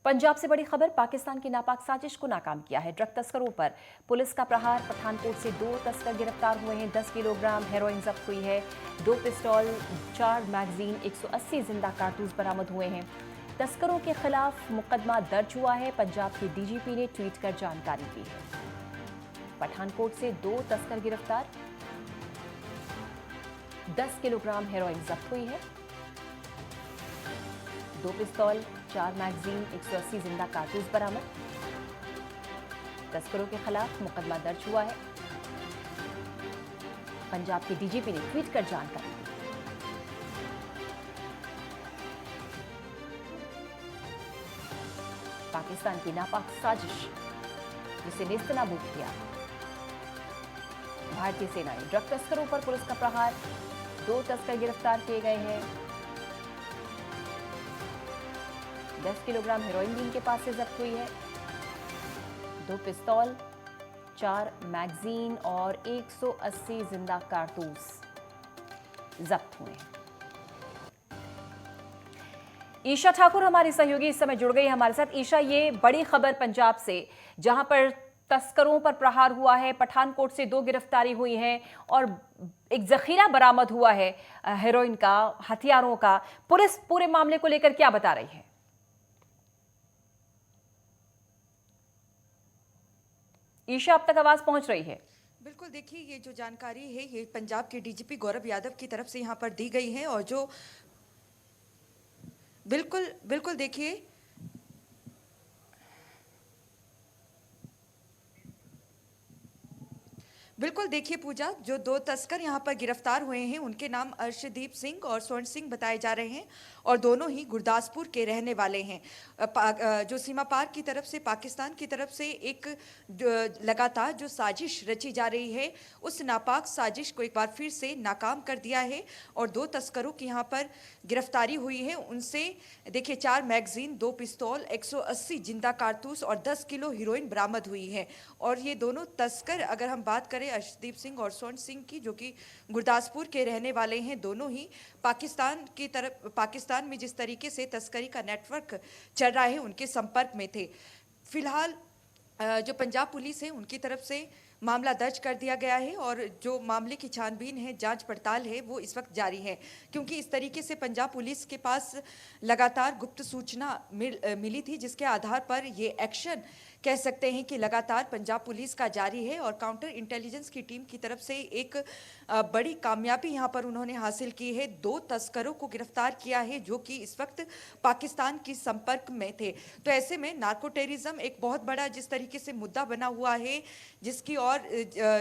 पंजाब से बड़ी खबर, पाकिस्तान की नापाक साजिश को नाकाम किया है। ड्रग तस्करों पर पुलिस का प्रहार। पठानकोट से 2 तस्कर गिरफ्तार हुए हैं। 10 किलोग्राम हेरोइन जब्त हुई है। 2 पिस्तौल, 4 मैगजीन, 180 जिंदा कारतूस बरामद हुए हैं। तस्करों के खिलाफ मुकदमा दर्ज हुआ है। पंजाब के डीजीपी ने ट्वीट कर जानकारी दी है। पठानकोट से 2 तस्कर गिरफ्तार, 10 किलोग्राम हेरोइन जब्त हुई है। 2 पिस्तौल, 4 मैगजीन, 180 जिंदा कारतूस बरामद। तस्करों के खिलाफ मुकदमा दर्ज हुआ है। पंजाब के डीजीपी ने ट्वीट कर जानकारी दी। पाकिस्तान की नापाक साजिश जिसे नेस्तनाबूद किया। भारतीय सेना ने ड्रग तस्करों पर पुलिस का प्रहार। 2 तस्कर गिरफ्तार किए गए हैं। 10 किलोग्राम हेरोइन भी इनके पास से जब्त हुई है। 2 पिस्तौल, 4 मैगजीन और 180 जिंदा कारतूस जब्त हुए हैं। ईशा ठाकुर हमारी सहयोगी इस समय जुड़ गई हमारे साथ। ईशा, ये बड़ी खबर पंजाब से, जहां पर तस्करों पर प्रहार हुआ है। पठानकोट से 2 गिरफ्तारी हुई हैं और एक जखीरा बरामद हुआ है हेरोइन का, हथियारों का। पुलिस पूरे मामले को लेकर क्या बता रही है? ईशा, अब तक आवाज पहुंच रही है? बिल्कुल, देखिए ये जो जानकारी है ये पंजाब के डीजीपी गौरव यादव की तरफ से यहाँ पर दी गई है। और जो बिल्कुल बिल्कुल देखिए बिल्कुल देखिए पूजा, जो 2 तस्कर यहाँ पर गिरफ्तार हुए हैं उनके नाम अर्शदीप सिंह और स्वर्ण सिंह बताए जा रहे हैं और दोनों ही गुरदासपुर के रहने वाले हैं। जो सीमा पार की तरफ से, पाकिस्तान की तरफ से एक लगातार जो साजिश रची जा रही है, उस नापाक साजिश को एक बार फिर से नाकाम कर दिया है और 2 तस्करों की यहाँ पर गिरफ्तारी हुई है। उनसे देखिए 4 मैगजीन, 2 पिस्तौल, 180 जिंदा कारतूस और 10 किलो हीरोइन बरामद हुई है। और ये दोनों तस्कर, अगर हम बात करें अर्शदीप सिंह और स्वर्ण सिंह की, जो कि गुरदासपुर के रहने वाले हैं, दोनों ही पाकिस्तान की तरफ, पाकिस्तान में जिस तरीके से तस्करी का नेटवर्क चल रहा है उनके संपर्क में थे। फिलहाल जो पंजाब पुलिस है उनकी तरफ से मामला दर्ज कर दिया गया है और जो मामले की छानबीन है, जांच पड़ताल है, वो इस वक्त जारी है। क्योंकि इस तरीके से पंजाब पुलिस के पास लगातार गुप्त सूचना मिली थी, जिसके आधार पर ये एक्शन कह सकते हैं कि लगातार पंजाब पुलिस का जारी है। और काउंटर इंटेलिजेंस की टीम की तरफ से एक बड़ी कामयाबी यहाँ पर उन्होंने हासिल की है। 2 तस्करों को गिरफ्तार किया है जो कि इस वक्त पाकिस्तान की संपर्क में थे। तो ऐसे में नार्को टेररिज्म एक बहुत बड़ा जिस तरीके से मुद्दा बना हुआ है, जिसकी और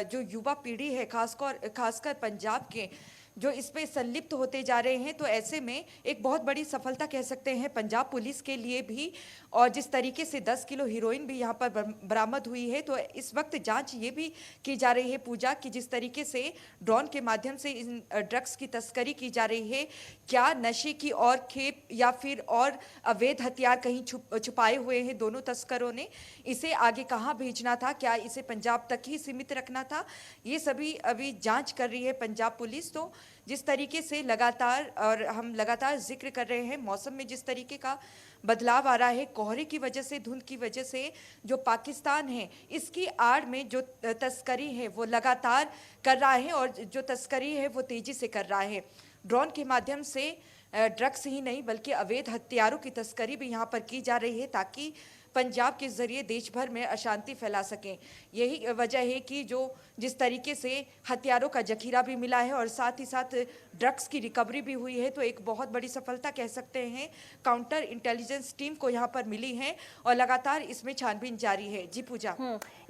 जो युवा पीढ़ी है, खासकर पंजाब के, जो इस पे संलिप्त होते जा रहे हैं, तो ऐसे में एक बहुत बड़ी सफलता कह सकते हैं पंजाब पुलिस के लिए भी। और जिस तरीके से 10 किलो हीरोइन भी यहाँ पर बरामद हुई है, तो इस वक्त जांच ये भी की जा रही है पूजा कि जिस तरीके से ड्रोन के माध्यम से इन ड्रग्स की तस्करी की जा रही है, क्या नशे की और खेप या फिर और अवैध हथियार कहीं छुपाए हुए हैं दोनों तस्करों ने, इसे आगे कहाँ भेजना था, क्या इसे पंजाब तक ही सीमित रखना था, ये सभी अभी जांच कर रही है पंजाब पुलिस। तो जिस तरीके से लगातार, और हम लगातार जिक्र कर रहे हैं, मौसम में जिस तरीके का बदलाव आ रहा है, कोहरे की वजह से, धुंध की वजह से, जो पाकिस्तान है इसकी आड़ में जो तस्करी है वो लगातार कर रहा है और जो तस्करी है वो तेजी से कर रहा है। ड्रोन के माध्यम से ड्रग्स ही नहीं बल्कि अवैध हथियारों की तस्करी भी यहाँ पर की जा रही है, ताकि पंजाब के जरिए देश भर में अशांति फैला सकें। यही वजह है कि जो जिस तरीके से हथियारों का जखीरा भी मिला है और साथ ही साथ ड्रग्स की रिकवरी भी हुई है, तो एक बहुत बड़ी सफलता कह सकते हैं काउंटर इंटेलिजेंस टीम को यहाँ पर मिली है और लगातार इसमें छानबीन जारी है। जी पूजा।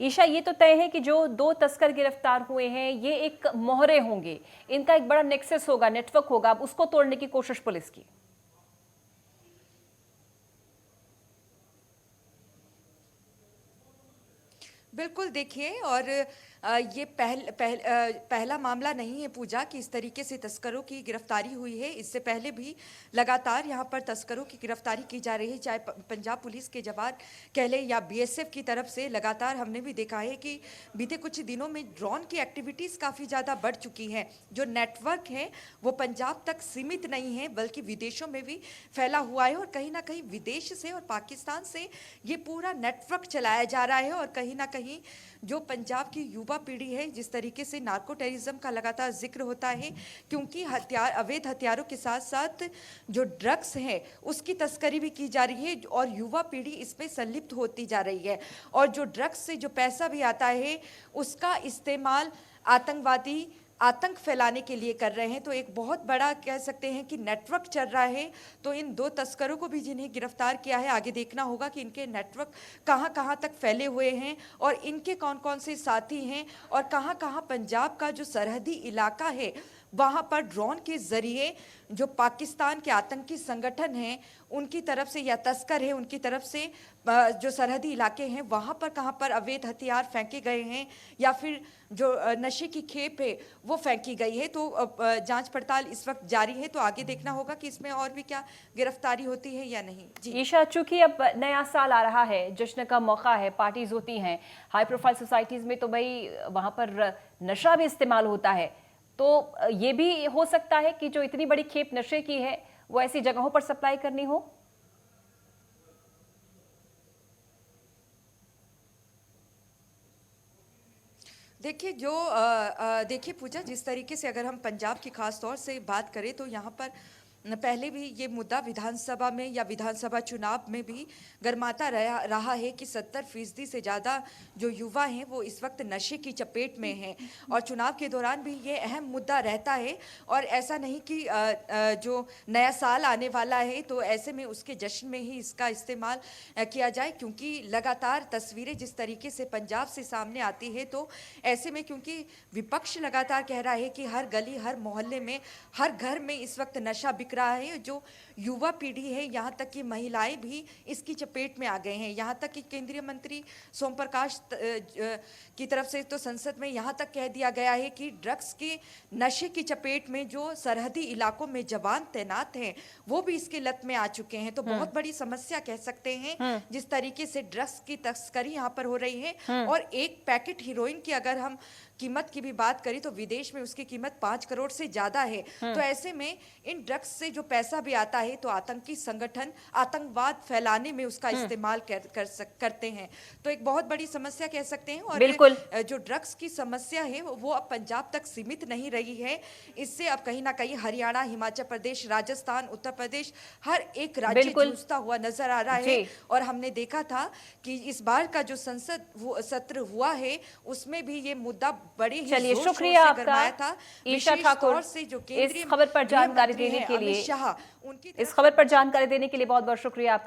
ईशा, ये तो तय है कि जो 2 तस्कर गिरफ्तार हुए हैं ये एक मोहरे होंगे, इनका एक बड़ा नेक्सस होगा, नेटवर्क होगा, अब उसको तोड़ने की कोशिश पुलिस की। बिल्कुल देखिए, और ये पहला मामला नहीं है पूजा कि इस तरीके से तस्करों की गिरफ्तारी हुई है। इससे पहले भी लगातार यहाँ पर तस्करों की गिरफ्तारी की जा रही है, चाहे पंजाब पुलिस के जवान कह लें या बीएसएफ की तरफ से। लगातार हमने भी देखा है कि बीते कुछ दिनों में ड्रोन की एक्टिविटीज़ काफ़ी ज़्यादा बढ़ चुकी हैं। जो नेटवर्क है वो पंजाब तक सीमित नहीं है बल्कि विदेशों में भी फैला हुआ है, और कहीं ना कहीं विदेश से और पाकिस्तान से ये पूरा नेटवर्क चलाया जा रहा है। और कहीं ना कहीं जो पंजाब की युवा पीढ़ी है, जिस तरीके से नार्को टेररिज्म का लगातार जिक्र होता है, क्योंकि अवैध हथियारों के साथ साथ जो ड्रग्स है उसकी तस्करी भी की जा रही है और युवा पीढ़ी इसमें संलिप्त होती जा रही है। और जो ड्रग्स से जो पैसा भी आता है उसका इस्तेमाल आतंकवादी आतंक फैलाने के लिए कर रहे हैं। तो एक बहुत बड़ा कह सकते हैं कि नेटवर्क चल रहा है। तो इन दो तस्करों को भी जिन्हें गिरफ्तार किया है, आगे देखना होगा कि इनके नेटवर्क कहां कहां तक फैले हुए हैं और इनके कौन कौन से साथी हैं, और कहां कहां पंजाब का जो सरहदी इलाका है वहां पर ड्रोन के जरिए जो पाकिस्तान के आतंकी संगठन हैं उनकी तरफ से या तस्कर है उनकी तरफ से जो सरहदी इलाके हैं वहां पर कहां पर अवैध हथियार फेंके गए हैं या फिर जो नशे की खेप है वो फेंकी गई है। तो जांच पड़ताल इस वक्त जारी है। तो आगे देखना होगा कि इसमें और भी क्या गिरफ्तारी होती है या नहीं। जी ईशा, चूंकि अब नया साल आ रहा है, जश्न का मौका है, पार्टीज होती हैं, हाई प्रोफाइल सोसाइटीज में तो भाई वहां पर नशा भी इस्तेमाल होता है, तो ये भी हो सकता है कि जो इतनी बड़ी खेप नशे की है वो ऐसी जगहों पर सप्लाई करनी हो। देखिए देखिए पूजा, जिस तरीके से अगर हम पंजाब की खास तौर से बात करें तो यहाँ पर पहले भी ये मुद्दा विधानसभा में या विधानसभा चुनाव में भी गर्माता रहा है कि 70% से ज़्यादा जो युवा हैं वो इस वक्त नशे की चपेट में हैं, और चुनाव के दौरान भी ये अहम मुद्दा रहता है। और ऐसा नहीं कि जो नया साल आने वाला है तो ऐसे में उसके जश्न में ही इसका इस्तेमाल किया जाए, क्योंकि लगातार तस्वीरें जिस तरीके से पंजाब से सामने आती है, तो ऐसे में क्योंकि विपक्ष लगातार कह रहा है कि हर गली हर मोहल्ले में हर घर में इस वक्त नशा बिक रहा है, जो युवा पीढ़ी है यहाँ तक कि महिलाएं भी इसकी चपेट में आ गए हैं। यहाँ तक कि केंद्रीय मंत्री सोम प्रकाश की तरफ से तो संसद में यहाँ तक कह दिया गया है कि ड्रग्स के नशे की चपेट में जो सरहदी इलाकों में जवान तैनात हैं वो भी इसके लत में आ चुके हैं। तो बहुत बड़ी समस्या कह सकते हैं जिस तरीके से ड्रग्स की तस्करी यहाँ पर हो रही है। और एक पैकेट हीरोइन की अगर हम कीमत की भी बात करें तो विदेश में उसकी कीमत 5 करोड़ से ज्यादा है। तो ऐसे में इन ड्रग्स से जो पैसा भी आता है तो आतंकी संगठन आतंकवाद फैलाने में उसका इस्तेमाल करते हैं। तो एक बहुत बड़ी समस्या कह सकते हैं। और बिल्कुल जो ड्रग्स की समस्या है वो अब पंजाब तक सीमित नहीं रही है। इससे अब कहीं ना कहीं हरियाणा, हिमाचल प्रदेश, राजस्थान, उत्तर प्रदेश हर एक राज्य जूझता हुआ नजर आ रहा है। और हमने देखा था कि इस बार का जो संसद सत्र हुआ है उसमें भी ये मुद्दा बड़े ही चलिए, जोर शुक्रिया शोर से गरमाया आपका था। ईशा ठाकुर से जो इस खबर पर जानकारी देने के लिए। शाह उनकी इस खबर पर जानकारी देने के लिए बहुत बहुत शुक्रिया आपका।